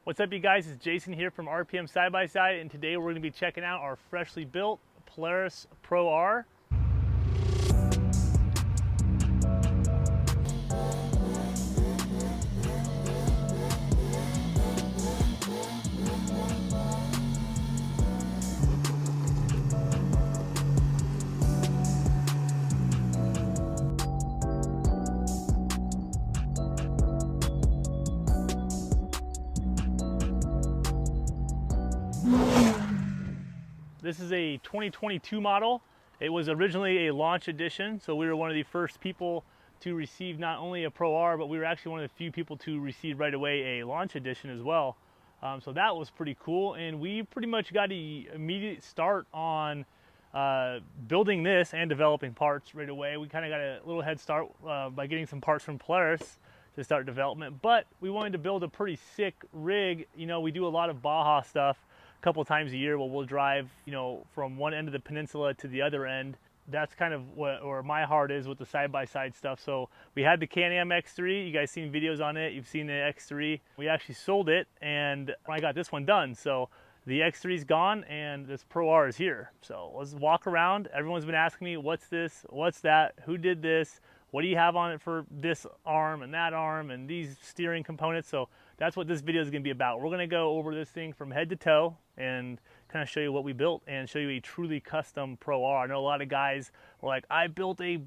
What's up, you guys? It's Jason here from RPM Side by Side, and today we're going to be checking out our freshly built Polaris Pro R. This is a 2022 model. It was originally a launch edition, so we were one of the first people to receive not only a Pro R, but we were actually one of the few people to receive right away a launch edition as well. So that was pretty cool, and we pretty much got an immediate start on building this and developing parts right away. We kind of got a little head start by getting some parts from Polaris to start development, but we wanted to build a pretty sick rig. You know, we do a lot of BAJA stuff couple times a year where we'll drive, you know, from one end of the peninsula to the other end. That's kind of where my heart is with the side-by-side stuff. So we had the Can-Am X3. You guys seen videos on it. You've seen the X3. We actually sold it, and I got this one done. So the X3's gone, and this Pro R is here. So let's walk around. Everyone's been asking me, what's this? What's that? Who did this? What do you have on it for this arm and that arm and these steering components? So that's what this video is going to be about. We're going to go over this thing from head to toe and kind of show you what we built and show you a truly custom Pro R. I know a lot of guys were like, I built a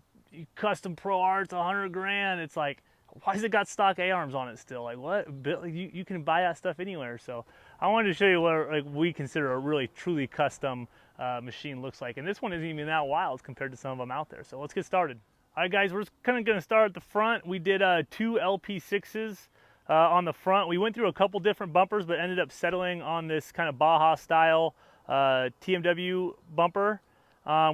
custom Pro R, it's 100 grand. It's like, why has it got stock A-arms on it still? Like, what? You can buy that stuff anywhere. So I wanted to show you what we consider a really truly custom machine looks like. And this one isn't even that wild compared to some of them out there. So let's get started. All right, guys, we're kind of going to start at the front. We did 2 LP6s on the front. We went through a couple different bumpers, but ended up settling on this kind of Baja style TMW bumper.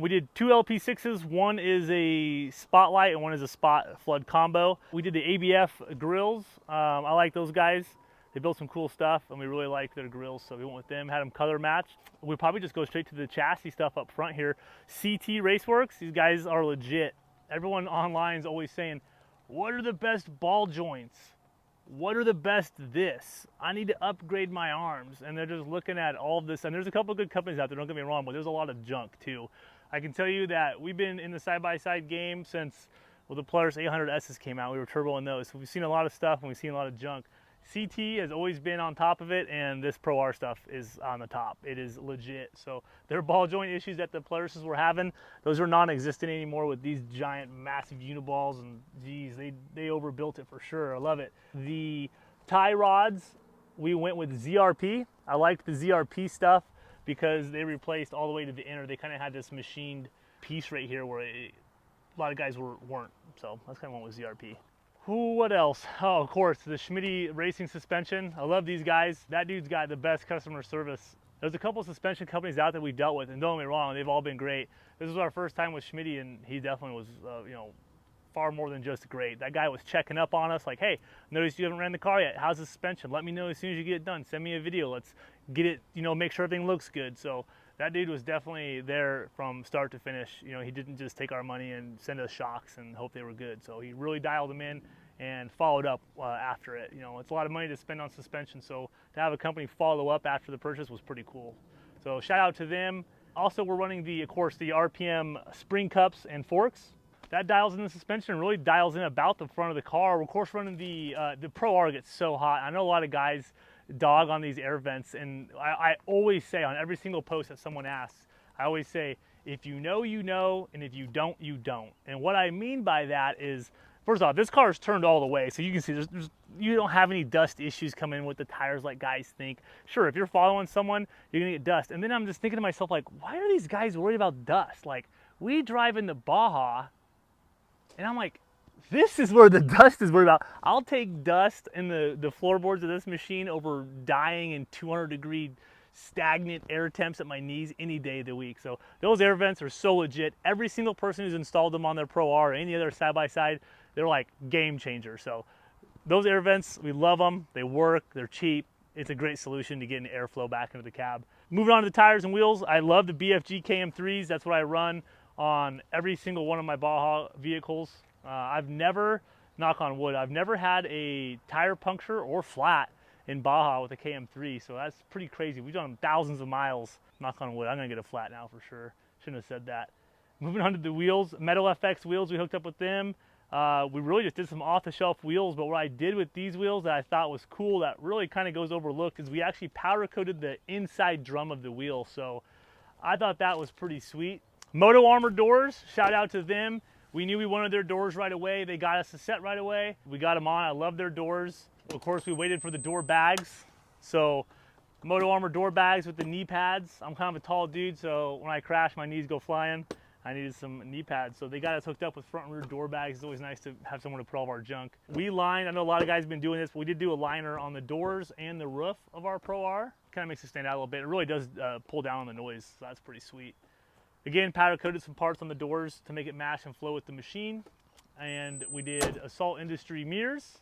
We did 2 LP6s. One is a spotlight and one is a spot flood combo. We did the ABF grills. I like those guys. They built some cool stuff, and we really liked their grills, so we went with them, had them color matched. We'll probably just go straight to the chassis stuff up front here. CT Raceworks, these guys are legit. Everyone online is always saying, what are the best ball joints? What are the best this? I need to upgrade my arms. And they're just looking at all of this. And there's a couple good companies out there, don't get me wrong, but there's a lot of junk too. I can tell you that we've been in the side-by-side game since, well, the Polaris 800Ss came out. We were turboing those. So we've seen a lot of stuff and we've seen a lot of junk. CT has always been on top of it, and this Pro R stuff is on the top. It is legit. So their ball joint issues that the Polarises were having, those are non-existent anymore with these giant, massive uniballs, and geez, they overbuilt it for sure. I love it. The tie rods, we went with ZRP. I liked the ZRP stuff because they replaced all the way to the inner. They kind of had this machined piece right here where a lot of guys weren't. So that's kind of went with ZRP. What else? Oh, of course, the Schmitty racing suspension. I love these guys. That dude's got the best customer service. There's a couple suspension companies out there we've dealt with, and don't get me wrong, they've all been great. This was our first time with Schmitty, and he definitely was, you know, far more than just great. That guy was checking up on us like, hey, notice you haven't ran the car yet. How's the suspension? Let me know as soon as you get it done. Send me a video. Let's get it, you know, make sure everything looks good. So that dude was definitely there from start to finish. You know, he didn't just take our money and send us shocks and hope they were good. So he really dialed them in and followed up after it. You know, it's a lot of money to spend on suspension, so to have a company follow up after the purchase was pretty cool. So shout out to them. Also, we're running of course, the RPM spring cups and forks. That dials in the suspension and really dials in about the front of the car. We're of course running the Pro R gets so hot. I know a lot of guys dog on these air vents, and I always say on every single post that someone asks, I always say, if you know, you know, and if you don't, you don't. And what I mean by that is, first off, this car is turned all the way, so you can see you don't have any dust issues coming in with the tires like guys think. Sure, if you're following someone, you're gonna get dust. And then I'm just thinking to myself, like, why are these guys worried about dust? Like, we drive in the Baja, and I'm like, this is where the dust is worried about. I'll take dust in the floorboards of this machine over dying in 200-degree stagnant air temps at my knees any day of the week. So those air vents are so legit. Every single person who's installed them on their Pro R or any other side-by-side, they're like game changer. So those air vents, we love them. They work, they're cheap. It's a great solution to getting airflow back into the cab. Moving on to the tires and wheels, I love the BFG KM3s. That's what I run on every single one of my Baja vehicles. I've never, knock on wood, I've never had a tire puncture or flat in Baja with a KM3, so that's pretty crazy. We've done thousands of miles, knock on wood. I'm gonna get a flat now for sure. Shouldn't have said that. Moving on to the wheels, Metal FX wheels, we hooked up with them. We really just did some off-the-shelf wheels, but what I did with these wheels that I thought was cool that really kind of goes overlooked is we actually powder coated the inside drum of the wheel, so I thought that was pretty sweet. Moto Armor doors, shout out to them. We knew we wanted their doors right away. They got us a set right away. We got them on. I love their doors. Of course, we waited for the door bags. So Moto Armor door bags with the knee pads. I'm kind of a tall dude, so when I crash, my knees go flying. I needed some knee pads. So they got us hooked up with front and rear door bags. It's always nice to have someone to put all of our junk. We lined, I know a lot of guys have been doing this, but we did do a liner on the doors and the roof of our Pro R. Kind of makes it stand out a little bit. It really does pull down on the noise, so that's pretty sweet. Again, powder coated some parts on the doors to make it match and flow with the machine. And we did Assault Industry mirrors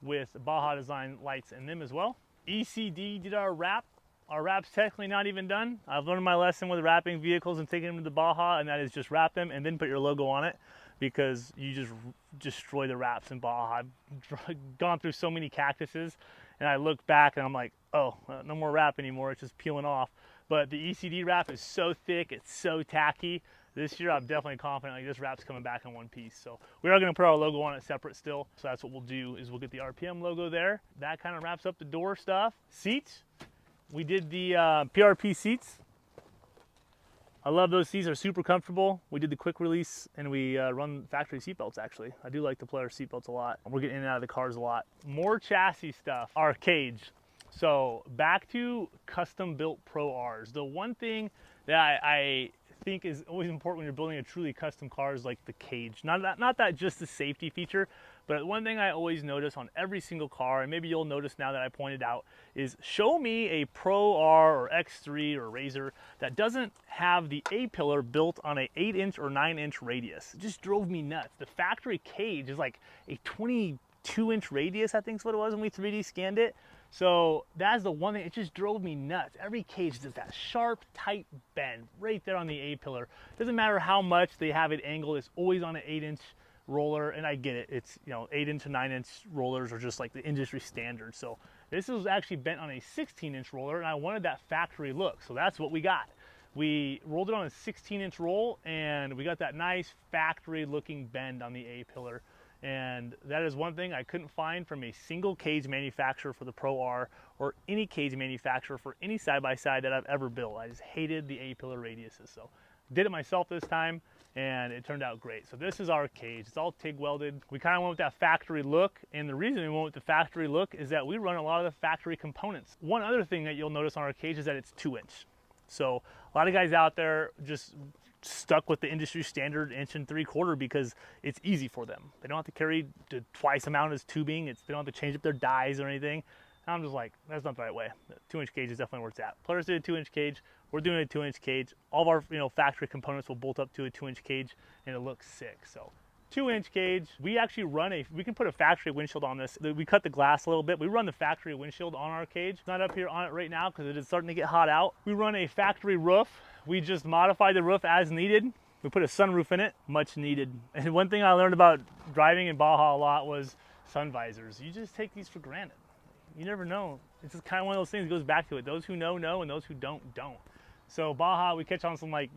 with Baja Design lights in them as well. ECD did our wrap. Our wrap's technically not even done. I've learned my lesson with wrapping vehicles and taking them to the Baja, and that is just wrap them and then put your logo on it, because you just destroy the wraps in Baja. I've gone through so many cactuses, and I look back and I'm like, oh, no more wrap anymore, it's just peeling off. But the ECD wrap is so thick, it's so tacky. This year I'm definitely confident like this wrap's coming back in one piece. So we are gonna put our logo on it separate still. So that's what we'll do, is we'll get the RPM logo there. That kind of wraps up the door stuff. Seats, we did the PRP seats. I love those seats, they're super comfortable. We did the quick release and we run factory seatbelts actually. I do like to play our seatbelts a lot. We're getting in and out of the cars a lot. More chassis stuff, our cage. So back to custom built Pro Rs. The one thing that I think is always important when you're building a truly custom car is like the cage. Not that just the safety feature, but one thing I always notice on every single car, and maybe you'll notice now that I pointed out, is show me a Pro R or X3 or RZR that doesn't have the A-pillar built on a 8-inch or 9-inch radius. It just drove me nuts. The factory cage is like a 22-inch radius, I think is what it was when we 3D scanned it. So that's the one thing, it just drove me nuts. Every cage does that sharp, tight bend right there on the A-pillar. Doesn't matter how much they have it angled, it's always on an 8-inch roller, and I get it. It's, you know, 8-inch to 9-inch rollers are just like the industry standard. So this was actually bent on a 16-inch roller, and I wanted that factory look, so that's what we got. We rolled it on a 16-inch roll, and we got that nice factory-looking bend on the A-pillar. And that is one thing I couldn't find from a single cage manufacturer for the Pro R or any cage manufacturer for any side-by-side that I've ever built. I just hated the A-pillar radiuses. So did it myself this time and it turned out great. So this is our cage. It's all TIG welded. We kind of went with that factory look, and the reason we went with the factory look is that we run a lot of the factory components. One other thing that you'll notice on our cage is that it's 2-inch. So a lot of guys out there just stuck with the industry standard 1 3/4 because it's easy for them. They don't have to carry the twice amount as tubing. They don't have to change up their dies or anything. And I'm just like, that's not the right way. The 2-inch cage is definitely where it's at. Players did a 2-inch cage. We're doing a 2-inch cage. All of our factory components will bolt up to a 2-inch cage, and it looks sick. So 2-inch cage. We actually we can put a factory windshield on this. We cut the glass a little bit. We run the factory windshield on our cage. Not up here on it right now because it is starting to get hot out. We run a factory roof. We just modified the roof as needed. We put a sunroof in it, much needed. And one thing I learned about driving in Baja a lot was sun visors. You just take these for granted. You never know. It's just kind of one of those things that goes back to it. Those who know, know, and those who don't, don't. So Baja, we catch on some if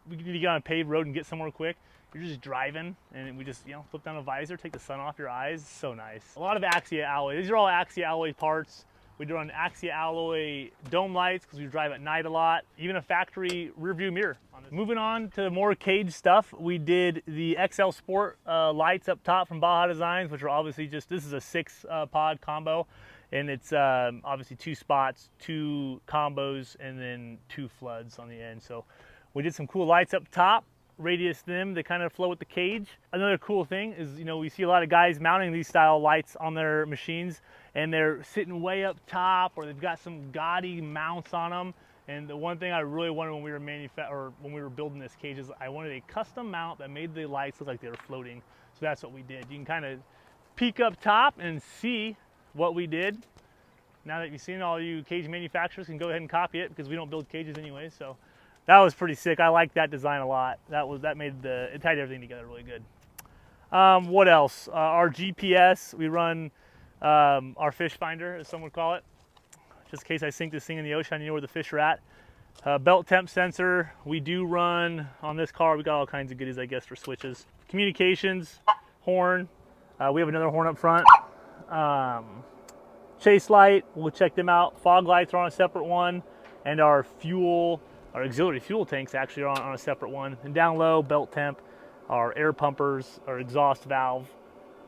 we need to get on a paved road and get somewhere quick, you're just driving and we just, flip down a visor, take the sun off your eyes. It's so nice. A lot of Axia alloy. These are all Axia alloy parts. We run Axia alloy dome lights because we drive at night a lot. Even a factory rear view mirror. Moving on to more cage stuff, we did the XL Sport lights up top from Baja Designs, which are obviously this is a 6-pod combo. And it's obviously 2 spots, 2 combos, and then 2 floods on the end. So we did some cool lights up top, radius them, they kind of flow with the cage. Another cool thing is, we see a lot of guys mounting these style lights on their machines, and they're sitting way up top, or they've got some gaudy mounts on them. And the one thing I really wanted when we were building this cage is I wanted a custom mount that made the lights look like they were floating. So that's what we did. You can kind of peek up top and see what we did. Now that you've seen, all you cage manufacturers can go ahead and copy it because we don't build cages anyway. So That was pretty sick. I like that design a lot. That made it tied everything together really good. What else? Our GPS, we run our fish finder, as some would call it. Just in case I sink this thing in the ocean, you know where the fish are at. Belt temp sensor, we do run on this car. We got all kinds of goodies, I guess, for switches. Communications, horn. We have another horn up front. Chase light, we'll check them out. Fog lights are on a separate one. And our auxiliary fuel tanks actually are on a separate one. And down low, belt temp, our air pumpers, our exhaust valve,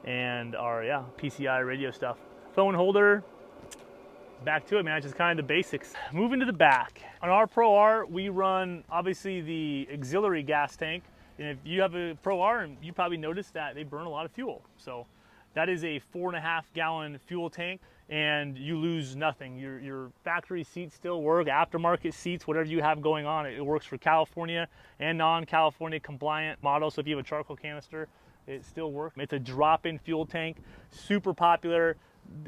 and our PCI radio stuff. Phone holder, back to it, man. It's just kind of the basics. Moving to the back. On our Pro R, we run obviously the auxiliary gas tank. And if you have a Pro R, you probably noticed that they burn a lot of fuel. So that is a 4.5 gallon fuel tank, and you lose nothing. Your factory seats still work, aftermarket seats, whatever you have going on, it works for California and non-California compliant models. So if you have a charcoal canister, it still works. It's a drop-in fuel tank, super popular.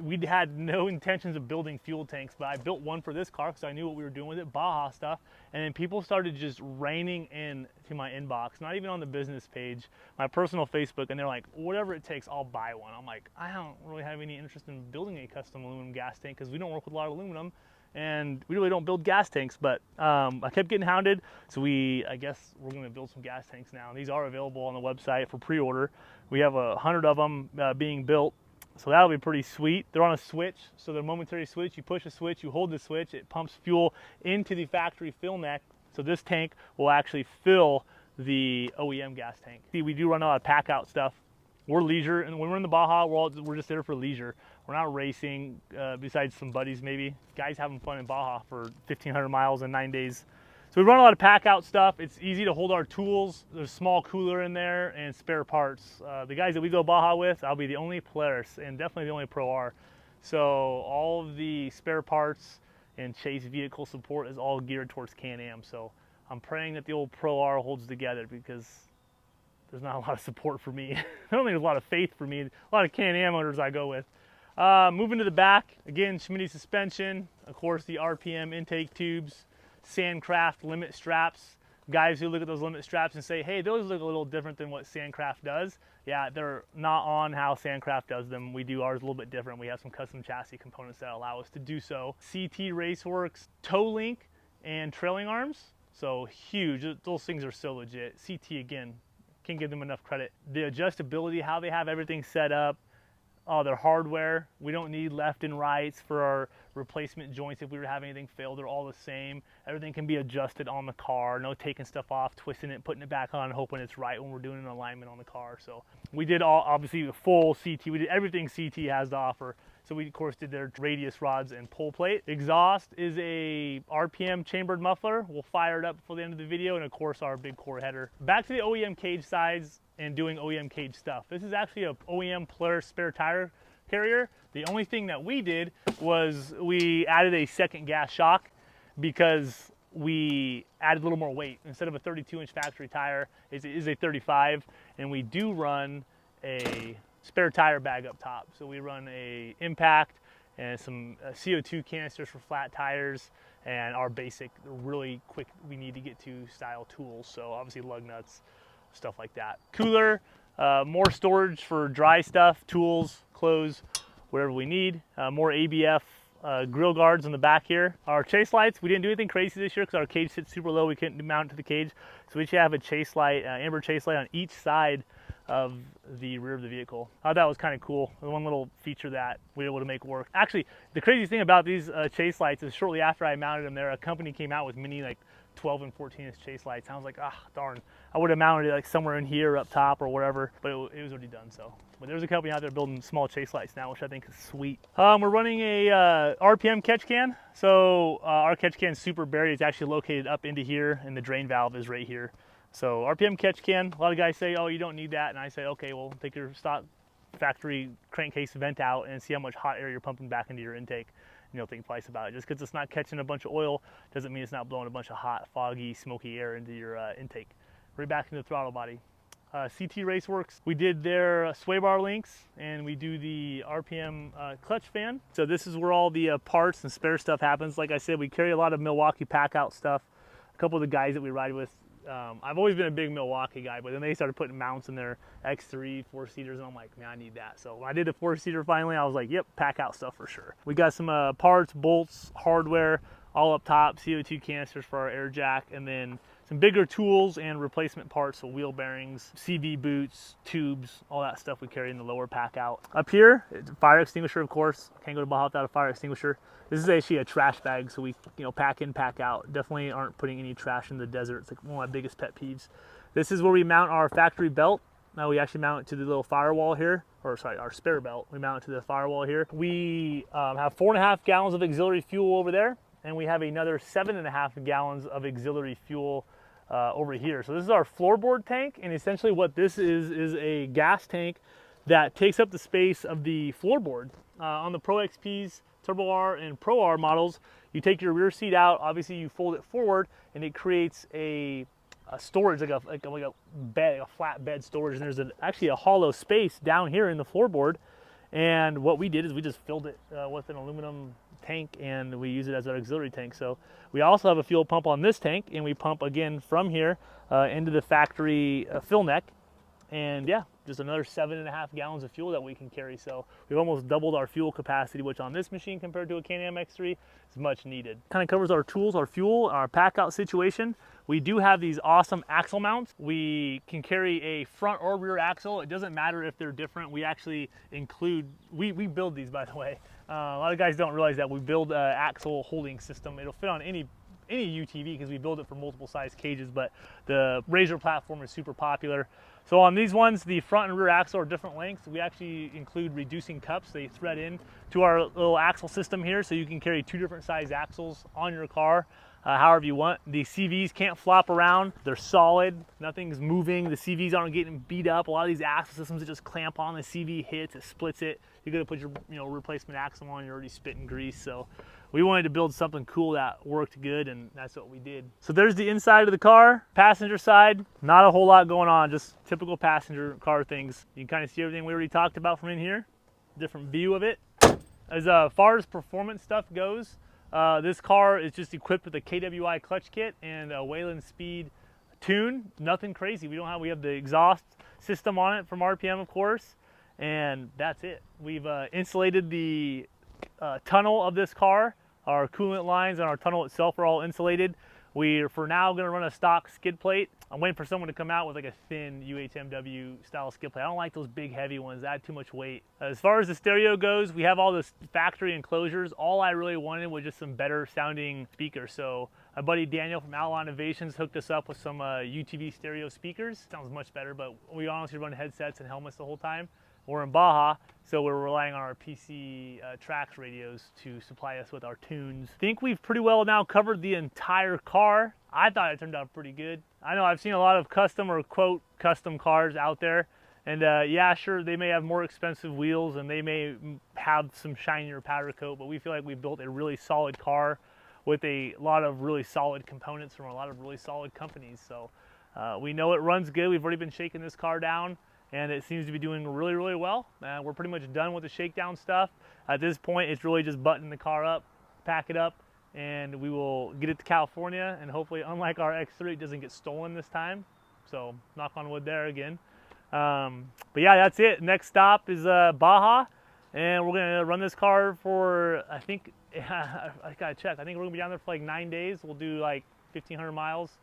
We had no intentions of building fuel tanks, but I built one for this car because I knew what we were doing with it, BAJA stuff. And then people started just raining in to my inbox, not even on the business page, my personal Facebook, and they're like, whatever it takes, I'll buy one. I'm like, I don't really have any interest in building a custom aluminum gas tank because we don't work with a lot of aluminum and we really don't build gas tanks. But I kept getting hounded, so I guess we're going to build some gas tanks now. These are available on the website for pre-order. We have 100 of them being built. So that'll be pretty sweet. They're on a switch, so they're momentary switch. You push a switch, you hold the switch, it pumps fuel into the factory fill neck. So this tank will actually fill the OEM gas tank. See, we do run a lot of pack out stuff. We're leisure, and when we're in the Baja, we're just there for leisure. We're not racing, besides some buddies maybe. Guys having fun in Baja for 1,500 miles in 9 days. So we run a lot of pack out stuff. It's easy to hold our tools. There's a small cooler in there and spare parts. The guys that we go Baja with, I'll be the only Polaris and definitely the only Pro R. So all of the spare parts and chase vehicle support is all geared towards Can-Am. So I'm praying that the old Pro R holds together because there's not a lot of support for me. I don't think there's a lot of faith for me. A lot of Can-Am owners I go with. Moving to the back, again, Schmitty suspension, of course the RPM intake tubes, Sandcraft limit straps. Guys who look at those limit straps and say, hey, those look a little different than what Sandcraft does. Yeah, they're not on how Sandcraft does them. We do ours a little bit different. We have some custom chassis components that allow us to do so. CT Raceworks toe link and trailing arms. So huge. Those things are so legit. CT, again, can't give them enough credit. The adjustability, how they have everything set up. Their hardware, we don't need left and rights for our replacement joints if we were having anything fail. They're all the same. Everything can be adjusted on the car. No taking stuff off, twisting it, putting it back on, hoping it's right when we're doing an alignment on the car. So we did obviously the full CT. We did everything CT has to offer. So we, of course, did their radius rods and pull plate. Exhaust is a RPM chambered muffler. We'll fire it up before the end of the video, and of course our big core header. Back to the OEM cage sides and doing OEM cage stuff. This is actually a OEM Polaris spare tire carrier. The only thing that we did was we added a second gas shock because we added a little more weight. Instead of a 32-inch factory tire, it is a 35, and we do run a spare tire bag up top. So we run a impact and some CO2 canisters for flat tires and our basic, really quick, we need to get to style tools. So obviously lug nuts, stuff like that. Cooler, more storage for dry stuff, tools, clothes, whatever we need. More ABF grill guards on the back here. Our chase lights, we didn't do anything crazy this year because our cage sits super low. We couldn't mount it to the cage. So we should have a chase light, amber chase light on each side of the rear of the vehicle. I thought that was kind of cool. One little feature that we were able to make work. Actually, the crazy thing about these chase lights is shortly after I mounted them there, a company came out with mini like 12 and 14-inch chase lights. And I was like, ah, darn. I would have mounted it like somewhere in here up top or whatever, but it was already done. So, but there's a company out there building small chase lights now, which I think is sweet. We're running a RPM catch can. So our catch can is super buried. It's actually located up into here, and the drain valve is right here. So RPM catch can, a lot of guys say, oh, you don't need that. And I say, okay, well, take your stock factory crankcase vent out and see how much hot air you're pumping back into your intake. And you'll think twice about it. Just because it's not catching a bunch of oil doesn't mean it's not blowing a bunch of hot, foggy, smoky air into your intake. Right back into the throttle body. CT Raceworks, we did their sway bar links, and we do the RPM clutch fan. So this is where all the parts and spare stuff happens. Like I said, we carry a lot of Milwaukee pack out stuff. couple of the guys that we ride with, I've always been a big Milwaukee guy, but then they started putting mounts in their X3 4-seaters, and I'm like, man, I need that. So when I did the 4-seater finally, I was like, yep, pack out stuff for sure. We got some parts, bolts, hardware, all up top, CO2 canisters for our air jack, and then some bigger tools and replacement parts, so wheel bearings, CV boots, tubes, all that stuff we carry in the lower pack out. Up here, it's a fire extinguisher, of course. Can't go to Baja without a fire extinguisher. This is actually a trash bag, so we pack in, pack out. Definitely aren't putting any trash in the desert. It's like one of my biggest pet peeves. This is where we mount our factory belt. Now we actually mount it to the little firewall here, or sorry, our spare belt. We mount it to the firewall here. We have 4.5 gallons of auxiliary fuel over there, and we have another 7.5 gallons of auxiliary fuel over here. So this is our floorboard tank, and essentially what this is a gas tank that takes up the space of the floorboard. On the Pro XPs, Turbo R, and Pro R models, you take your rear seat out, obviously you fold it forward, and it creates a storage, like a bed, a flat bed storage, and there's actually a hollow space down here in the floorboard. And what we did is we just filled it with an aluminum tank, and we use it as our auxiliary tank. So we also have a fuel pump on this tank, and we pump again from here into the factory fill neck, and yeah, just another 7.5 gallons of fuel that we can carry. So we've almost doubled our fuel capacity, which on this machine compared to a Can-Am X3 is much needed. Kind of covers our tools, our fuel, our pack out situation. We do have these awesome axle mounts. We can carry a front or rear axle. It doesn't matter if they're different. We actually include, we build these, by the way. A lot of guys don't realize that we build an axle holding system. It'll fit on any UTV because we build it for multiple size cages, but the RZR platform is super popular. So on these ones, the front and rear axle are different lengths. We actually include reducing cups. They thread in to our little axle system here, so you can carry 2 different size axles on your car however you want. The CVs can't flop around. They're solid. Nothing's moving. The CVs aren't getting beat up. A lot of these axle systems that just clamp on, the CV hits, it splits it. You're gonna put your replacement axle on, you're already spitting grease. So we wanted to build something cool that worked good, and that's what we did. So there's the inside of the car. Passenger side, not a whole lot going on, just typical passenger car things. You can kind of see everything we already talked about from in here. Different view of it. As far as performance stuff goes, this car is just equipped with a KWI clutch kit and a Wayland Speed tune. Nothing crazy. We have the exhaust system on it from RPM, of course, and that's it. We've insulated the tunnel of this car. Our coolant lines and our tunnel itself are all insulated. We're for now going to run a stock skid plate. I'm waiting for someone to come out with like a thin UHMW style skid plate. I don't like those big heavy ones, they add too much weight. As far as the stereo goes, we have all this factory enclosures. All I really wanted was just some better sounding speakers. So my buddy Daniel from Outlaw Innovations hooked us up with some UTV stereo speakers. Sounds much better, but we honestly run headsets and helmets the whole time. We're in Baja, so we're relying on our PC Trax radios to supply us with our tunes. I think we've pretty well now covered the entire car. I thought it turned out pretty good. I know I've seen a lot of custom or quote custom cars out there, and yeah, sure, they may have more expensive wheels and they may have some shinier powder coat, but we feel like we built a really solid car with a lot of really solid components from a lot of really solid companies. So we know it runs good. We've already been shaking this car down, and it seems to be doing really, really well. We're pretty much done with the shakedown stuff. At this point, it's really just button the car up, pack it up, and we will get it to California, and hopefully, unlike our X3, it doesn't get stolen this time. So knock on wood there again. But yeah, that's it. Next stop is Baja, and we're gonna run this car for, I think, I gotta check. I think we're gonna be down there for like 9 days. We'll do like 1,500 miles,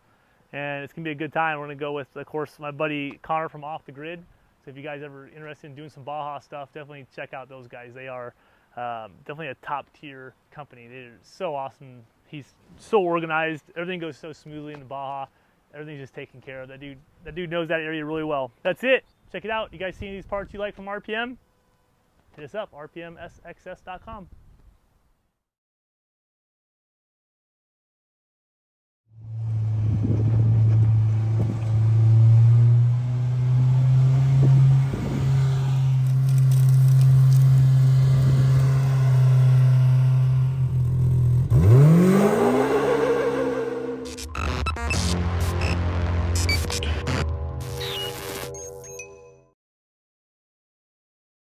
and it's gonna be a good time. We're gonna go with, of course, my buddy Connor from Off the Grid. So if you guys ever interested in doing some Baja stuff, definitely check out those guys. They are definitely a top tier company. They're so awesome. He's so organized. Everything goes so smoothly in the Baja. Everything's just taken care of. That dude knows that area really well. That's it. Check it out. You guys see any of these parts you like from RPM? Hit us up, rpmsxs.com.